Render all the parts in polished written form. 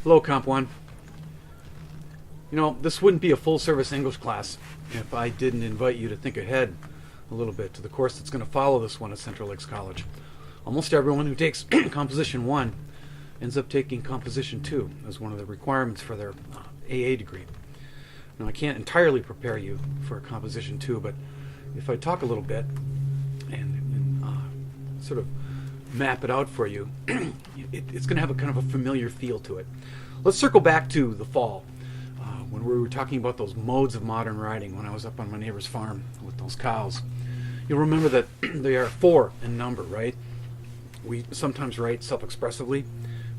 Hello, Comp 1. You know, this wouldn't be a full-service English class if I didn't invite you to think ahead a little bit to the course that's going to follow this one at Central Lakes College. Almost everyone who takes Composition 1 ends up taking Composition 2 as one of the requirements for their AA degree. Now, I can't entirely prepare you for Composition 2, but if I talk a little bit and sort of map it out for you, it's going to have a kind of a familiar feel to it. Let's circle back to the fall when we were talking about those modes of modern writing when I was up on my neighbor's farm with those cows. You'll remember that they are 4 in number, right? We sometimes write self-expressively.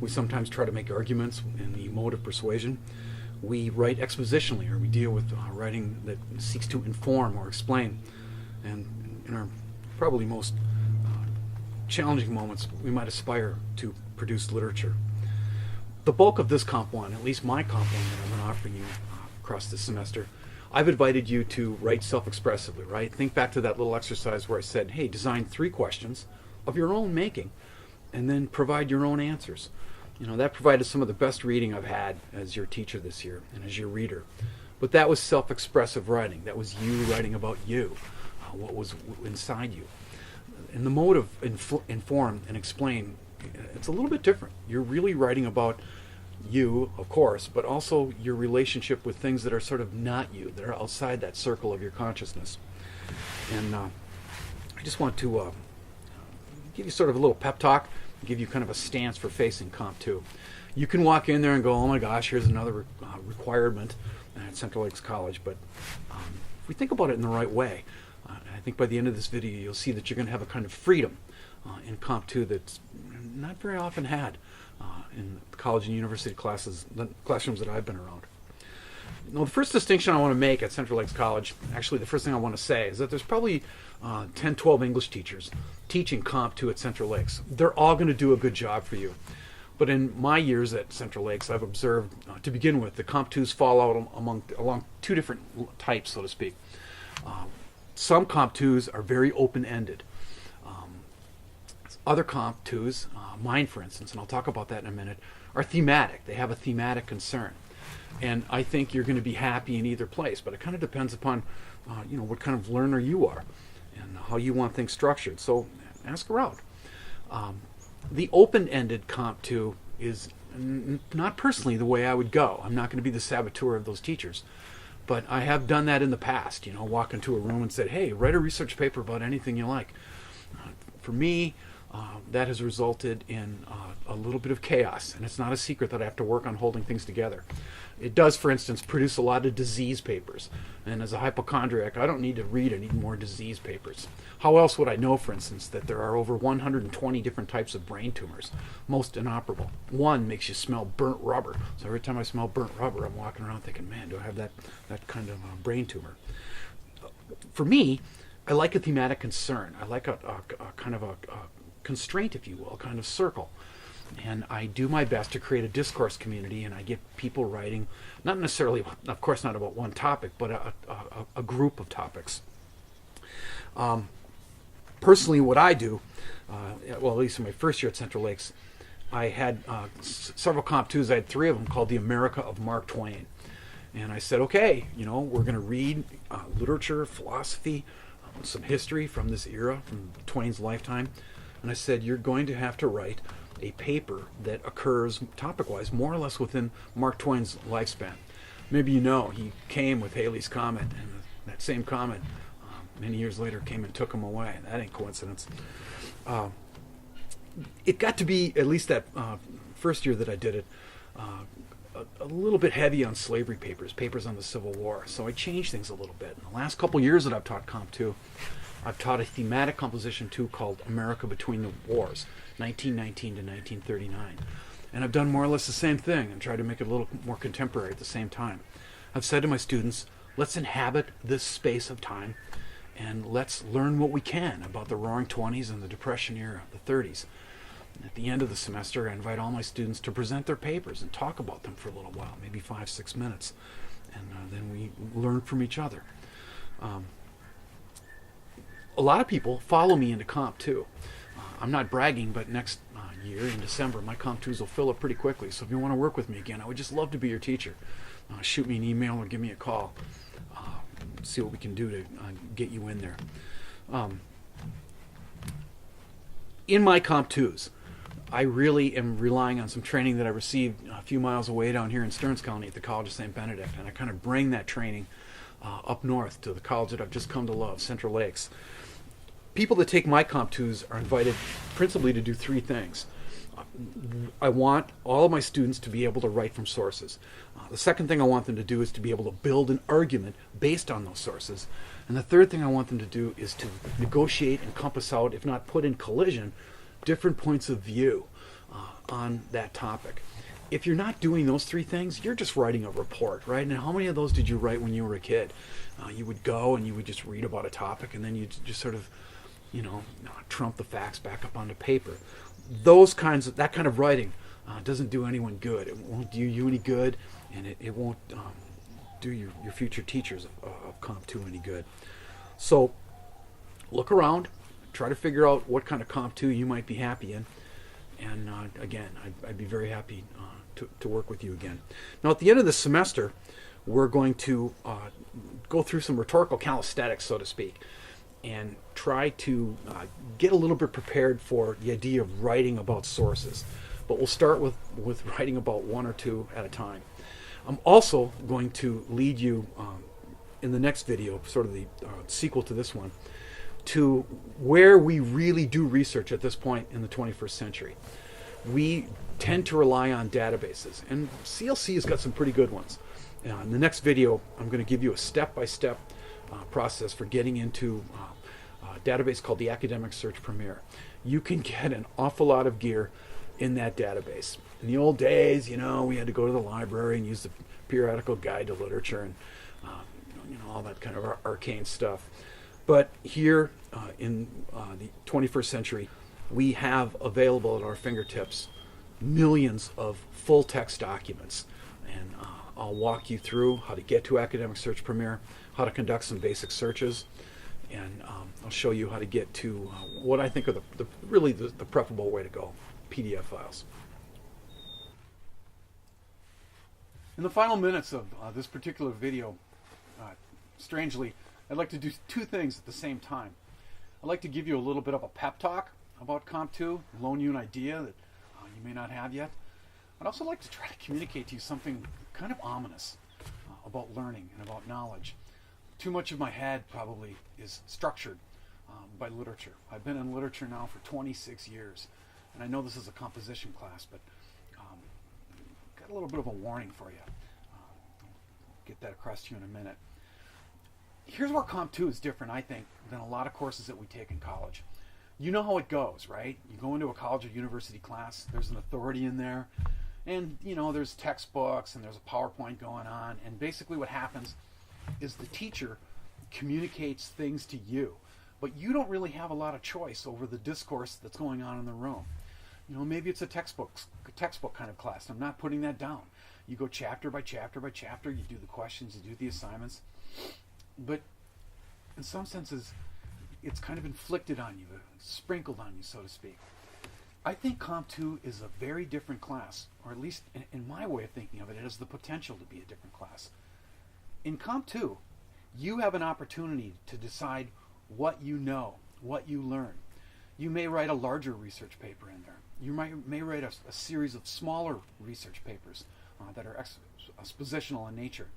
We sometimes try to make arguments in the mode of persuasion. We write expositionally, or we deal with writing that seeks to inform or explain. And in our probably most challenging moments, we might aspire to produce literature. The bulk of this Comp 1, at least my Comp 1 that I'm going to offer you across this semester, I've invited you to write self-expressively, right? Think back to that little exercise where I said, hey, design 3 questions of your own making and then provide your own answers. You know, that provided some of the best reading I've had as your teacher this year and as your reader. But that was self-expressive writing. That was you writing about you, what was inside you. In the mode of inform and explain, it's a little bit different. You're really writing about you, of course, but also your relationship with things that are sort of not you, that are outside that circle of your consciousness. And I just want to give you sort of a little pep talk, give you kind of a stance for facing Comp 2. You can walk in there and go, oh my gosh, here's another requirement at Central Lakes College, but if we think about it in the right way, I think by the end of this video you'll see that you're going to have a kind of freedom in Comp 2 that's not very often had in college and university classrooms that I've been around. Now, the first distinction I want to make at Central Lakes College, actually the first thing I want to say, is that there's probably 10, 12 English teachers teaching Comp 2 at Central Lakes. They're all going to do a good job for you. But in my years at Central Lakes, I've observed, to begin with, the Comp 2s fall out along 2 different types, so to speak. Some Comp 2s are very open-ended. Other Comp 2s, mine for instance, and I'll talk about that in a minute, are thematic. They have a thematic concern. And I think you're going to be happy in either place, but it kind of depends upon what kind of learner you are and how you want things structured. So ask around. The open-ended Comp 2 is not personally the way I would go. I'm not going to be the saboteur of those teachers. But I have done that in the past, walk into a room and said, hey, write a research paper about anything you like. For me, that has resulted in a little bit of chaos, and it's not a secret that I have to work on holding things together. It does, for instance, produce a lot of disease papers, and as a hypochondriac, I don't need to read any more disease papers. How else would I know, for instance, that there are over 120 different types of brain tumors, most inoperable? One makes you smell burnt rubber, so every time I smell burnt rubber, I'm walking around thinking, man, do I have that kind of brain tumor? For me, I like a thematic concern. I like a kind of a constraint, if you will, a kind of circle. And I do my best to create a discourse community, and I get people writing, not necessarily, of course not about one topic, but a group of topics. Personally, what I do, well, at least in my first year at Central Lakes, I had several Comp 2s. I had 3 of them called The America of Mark Twain. And I said, okay, we're going to read literature, philosophy, some history from this era, from Twain's lifetime. And I said, you're going to have to write a paper that occurs topic-wise more or less within Mark Twain's lifespan. Maybe he came with Halley's Comet, and that same comet many years later came and took him away. That ain't coincidence. It got to be, at least that first year that I did it, a little bit heavy on slavery papers on the Civil War. So I changed things a little bit. In the last couple years that I've taught Comp 2, I've taught a thematic composition 2 called America Between the Wars, 1919 to 1939. And I've done more or less the same thing and tried to make it a little more contemporary at the same time. I've said to my students, let's inhabit this space of time and let's learn what we can about the Roaring Twenties and the Depression era, the 30s. At the end of the semester, I invite all my students to present their papers and talk about them for a little while, maybe 5-6 minutes. And then we learn from each other. A lot of people follow me into Comp 2. I'm not bragging, but next year in December. My Comp 2s will fill up pretty quickly, so if you want to work with me again, I would just love to be your teacher. Shoot me an email or give me a call. See what we can do to get you in there. In my Comp 2s, I really am relying on some training that I received a few miles away down here in Stearns County at the College of St. Benedict, and I kind of bring that training up north to the college that I've just come to love, Central Lakes. People that take my Comp 2s are invited principally to do three things. I want all of my students to be able to write from sources. The second thing I want them to do is to be able to build an argument based on those sources. And the third thing I want them to do is to negotiate and compass out, if not put in collision, different points of view on that topic. If you're not doing those three things, you're just writing a report, right? And how many of those did you write when you were a kid? You would go and you would just read about a topic, and then you'd just sort of, trump the facts back up onto paper. That kind of writing doesn't do anyone good. It won't do you any good, and it won't do your future teachers of Comp 2 any good. So look around, try to figure out what kind of Comp 2 you might be happy in, and again, I'd be very happy to work with you again. Now, at the end of this semester, we're going to go through some rhetorical calisthenics, so to speak, and try to get a little bit prepared for the idea of writing about sources. But we'll start with writing about one or two at a time. I'm also going to lead you in the next video, sort of the sequel to this one, to where we really do research at this point in the 21st century. We tend to rely on databases, and CLC has got some pretty good ones. In the next video, I'm going to give you a step-by-step process for getting into a database called the Academic Search Premier. You can get an awful lot of gear in that database. In the old days, we had to go to the library and use the periodical guide to literature and all that kind of arcane stuff. But here in the 21st century, we have available at our fingertips millions of full-text documents. And I'll walk you through how to get to Academic Search Premier, how to conduct some basic searches, and I'll show you how to get to what I think are the preferable way to go, PDF files. In the final minutes of this particular video, strangely, I'd like to do two things at the same time. I'd like to give you a little bit of a pep talk about Comp 2, loan you an idea that you may not have yet. I'd also like to try to communicate to you something kind of ominous about learning and about knowledge. Too much of my head probably is structured by literature. I've been in literature now for 26 years, and I know this is a composition class, but got a little bit of a warning for you. I'll get that across to you in a minute. Here's where Comp 2 is different, I think, than a lot of courses that we take in college. You know how it goes, right? You go into a college or university class, there's an authority in there, and there's textbooks and there's a PowerPoint going on, and basically what happens is the teacher communicates things to you, but you don't really have a lot of choice over the discourse that's going on in the room. Maybe it's a textbook kind of class. I'm not putting that down. You go chapter by chapter by chapter, you do the questions, you do the assignments, but in some senses, it's kind of inflicted on you, sprinkled on you, so to speak. I think Comp 2 is a very different class, or at least in my way of thinking of it, it has the potential to be a different class. In Comp 2, you have an opportunity to decide what you know, what you learn. You may write a larger research paper in there. You may write a series of smaller research papers that are expositional in nature.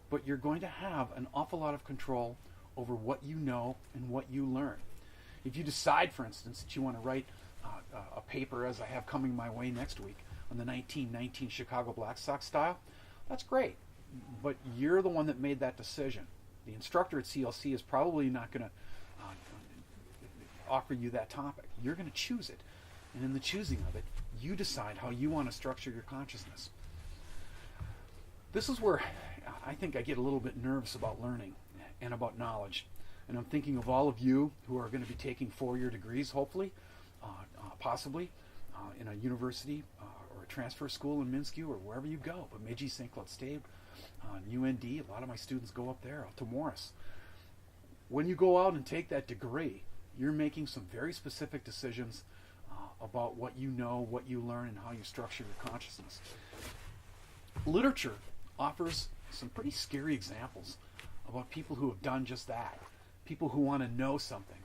But you're going to have an awful lot of control over what you know and what you learn. If you decide, for instance, that you want to write a paper, as I have coming my way next week, on the 1919 Chicago Black Sox style, that's great. But you're the one that made that decision. The instructor at CLC is probably not going to offer you that topic. You're going to choose it. And in the choosing of it, you decide how you want to structure your consciousness. This is where I think I get a little bit nervous about learning and about knowledge. And I'm thinking of all of you who are going to be taking 4-year degrees, hopefully, possibly, in a university or a transfer school in Minskew or wherever you go. Bemidji, St. Cloud State, UND, a lot of my students go up there, out to Morris. When you go out and take that degree, you're making some very specific decisions about what you know, what you learn, and how you structure your consciousness. Literature offers some pretty scary examples about people who have done just that. People who want to know something,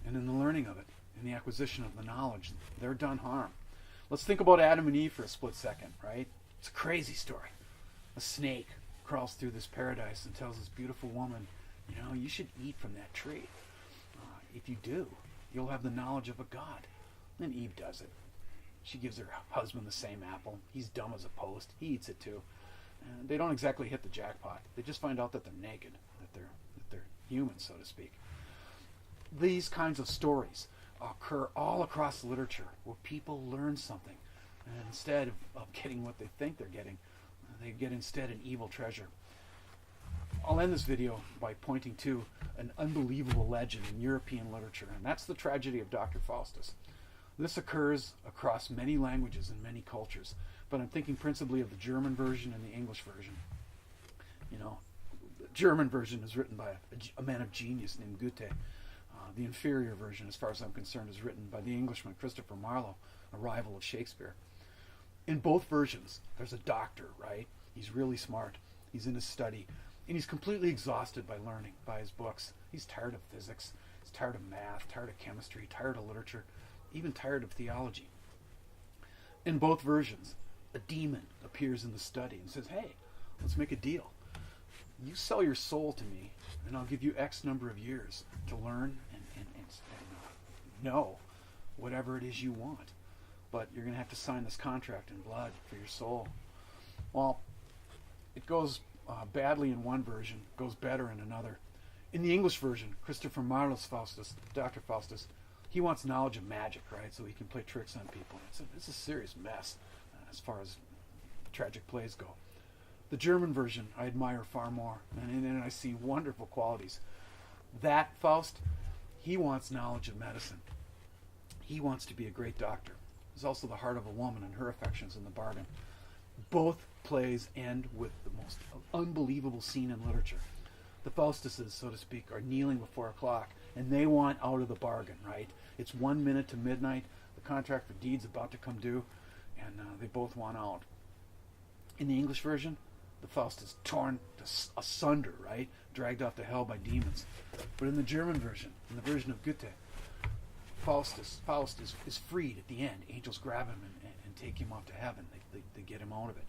and in the learning of it, in the acquisition of the knowledge, they're done harm. Let's think about Adam and Eve for a split second, right? It's a crazy story. A snake crawls through this paradise and tells this beautiful woman, you should eat from that tree. If you do, you'll have the knowledge of a god. And Eve does it. She gives her husband the same apple. He's dumb as a post. He eats it too. And they don't exactly hit the jackpot. They just find out that they're naked, that they're human, so to speak. These kinds of stories occur all across literature where people learn something. And instead of getting what they think they're getting, they get instead an evil treasure. I'll end this video by pointing to an unbelievable legend in European literature, and that's the tragedy of Dr. Faustus. This occurs across many languages and many cultures, but I'm thinking principally of the German version and the English version. The German version is written by a man of genius named Goethe. The inferior version, as far as I'm concerned, is written by the Englishman Christopher Marlowe, a rival of Shakespeare. In both versions, there's a doctor, right? He's really smart. He's in his study, and he's completely exhausted by learning, by his books. He's tired of physics. He's tired of math, tired of chemistry, tired of literature, even tired of theology. In both versions, a demon appears in the study and says, hey, let's make a deal. You sell your soul to me, and I'll give you X number of years to learn and know whatever it is you want. But you're going to have to sign this contract in blood for your soul. Well, it goes badly in one version, goes better in another. In the English version, Christopher Marlowe's Faustus, Dr. Faustus, he wants knowledge of magic, right? So he can play tricks on people. It's a serious mess as far as tragic plays go. The German version I admire far more, and in it I see wonderful qualities. That Faust, he wants knowledge of medicine. He wants to be a great doctor. There's also the heart of a woman and her affections in the bargain. Both plays end with the most unbelievable scene in literature. The Faustuses, so to speak, are kneeling before a clock, and they want out of the bargain, right? It's 1 minute to midnight. The contract for deed's about to come due, and they both want out. In the English version, the Faust is torn asunder, right? Dragged off to hell by demons. But in the German version, in the version of Goethe, Faust is freed at the end. Angels grab him and take him off to heaven. They get him out of it.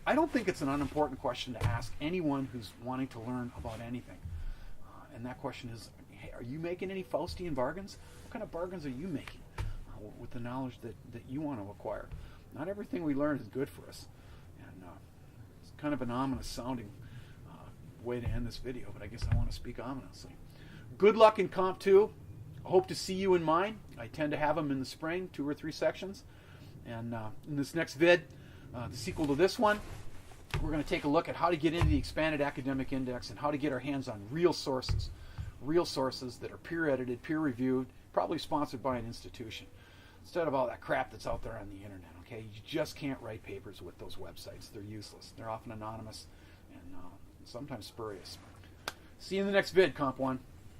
I don't think it's an unimportant question to ask anyone who's wanting to learn about anything. And that question is, hey, are you making any Faustian bargains? What kind of bargains are you making with the knowledge that you want to acquire? Not everything we learn is good for us. And it's kind of an ominous sounding way to end this video, but I guess I want to speak ominously. Good luck in Comp 2. I hope to see you in mine. I tend to have them in the spring, 2 or 3 sections. And in this next vid, the sequel to this one, we're going to take a look at how to get into the expanded academic index and how to get our hands on real sources that are peer-edited, peer-reviewed, probably sponsored by an institution, instead of all that crap that's out there on the internet, okay? You just can't write papers with those websites. They're useless. They're often anonymous and sometimes spurious. See you in the next vid, Comp 1.